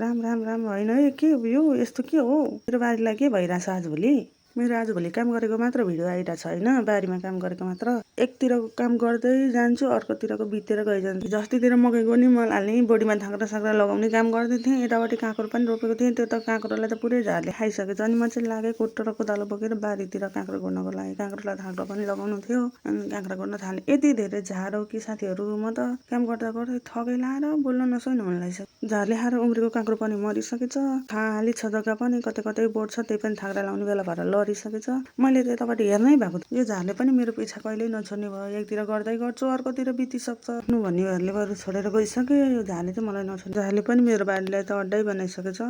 राम राम राम होइन है के यो यस्तो के हो मेरो बारीलाई के भइरहेछ आजभोलि मेरो आजभोलि काम गरेको मात्र भिडियो आइरहेको छ होइन बारीमा काम गरेको मात्र एकतिरको काम गर्दै जान्छु अर्कोतिरको बितेर गइजान्छु जस्तीतिर मकैको नि मल हाल्ने बोडीमा थाक्रा साक्रा लगाउने काम गर्दै थिएँ यतापट्टि काँक्रो पनि रोपेको थिएँ त्यो त काँक्रोलाई त पुरै झारले खाइसकेछ अनि म चाहिँ लागेँ कुट्टो र कोदालो बोकेर बारीतिर काँक्रो गोड्नको लागि काँक्रोलाई थाक्रो पनि लगाउनु थियो अनि काँक्रा गोड्न थालेँ यति धेरै झार हो कि साथीहरू म त काम गर्दा गर्दै थकै लाएर बोल्न नसक्नु हुन लागिसक्यो झारले खाएर उम्रेको काँक्रो पनि मरिसकेछ खाली छ जग्गा पनि कतै कतै बोट छ त्यही पनि थाक्रा लाउने बेला भएर लडिसकेछ मैले त यतापट्टि हेर्नै भएको यो झारले पनि मेरो पिछा कहिल्यै नछोड्ने भयो एकतिर गर्दै गर्छु अर्कोतिर बितिसक्छ भन्नेहरूले बरु छोडेर गइसक्यो यो झारले चाहिँ मलाई नछोड्ने झारले पनि मेरो बारीलाई त अड्डै बनाइसकेछ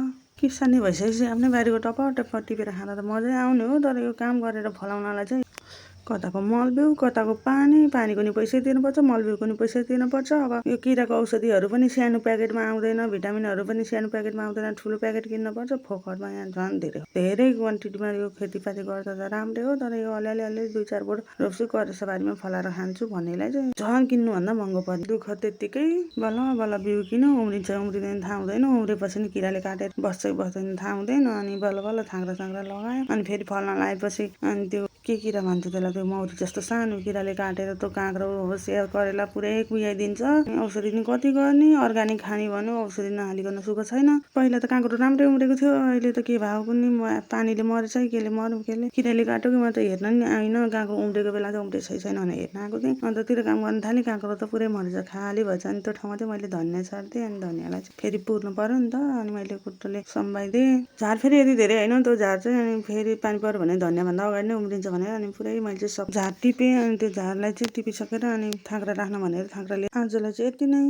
किसानी भइसकेपछि आफ्नै बारीको टपटप टिपेर खाँदा त मजै आउने हो तर यो काम गरेर फलाउनलाई चाहिँ कताको मलबिउ कताको पानीको नि पैसै तिर्नुपर्छ मलबिउको नि पैसै तिर्नुपर्छ अब यो किराको औषधिहरू पनि सानो प्याकेटमा आउँदैन भिटामिनहरू पनि सानो प्याकेटमा आउँदैन ठुलो प्याकेट किन्नुपर्छ फोकटमा यहाँ झन् धेरै क्वान्टिटीमा यो खेतीपाती गर्दा त राम्रै हो तर यो अलिअलि 2-4 बोट रोप्छु करेसो बारीमा फलाएर खान्छु भन्नेलाई चाहिँ झन् किन्नुभन्दा महँगो पर्छ दुःख त्यत्तिकै बल्ल बल्ल बिउ किन उम्रिन्छ उम्रिँदैन थाहा हुँदैन उम्रेपछि नि किराले काटेर बस्दैन थाहा हुँदैन अनि बल्ल बल्ल थाङ्रा साङ्रा लगायो अनि फेरि फल्न लगाएपछि अनि त्यो के किरा भन्छ त्यसलाई त्यो मौरी जस्तो सानो किराले काटेर त्यो काँक्रो होस् या करेला पुरै कुहाइदिन्छ औषधि नि कति गर्ने अर्ग्यानिक खाने भन्यो औषधि नहालिकन सुख छैन पहिला त काँक्रो राम्रै उम्रेको थियो अहिले त के भएको पनि पानीले मरेछ कि केले मर्यो केले किराले काट्यो कि म त हेर्न नि आइन काँक्रो उम्रेको बेला चाहिँ उम्रेछ छैन भनेर हेर्न आएको थिएँ अन्त तिर काम गर्न थालेँ काँक्रो त पुरै मरेछ खाली भएछ अनि त्यो ठाउँमा चाहिँ मैले धनियाँ छर्दिएँ अनि धनियाँलाई चाहिँ फेरि पुर्नु पर्यो नि त अनि मैले कुट्टोले सम्बाइदिएँ झार फेरि यति धेरै होइन त्यो झार चाहिँ अनि फेरि पानी पर्यो भने धनियाँभन्दा अगाडि नै उम्रिन्छ भनेर अनि पुरै मैले चाहिँ सब झार टिपेँ अनि त्यो झारलाई चाहिँ टिपिसकेर अनि थाङ्रा राख्न भनेर थाङ्राले आजलाई चाहिँ यति नै।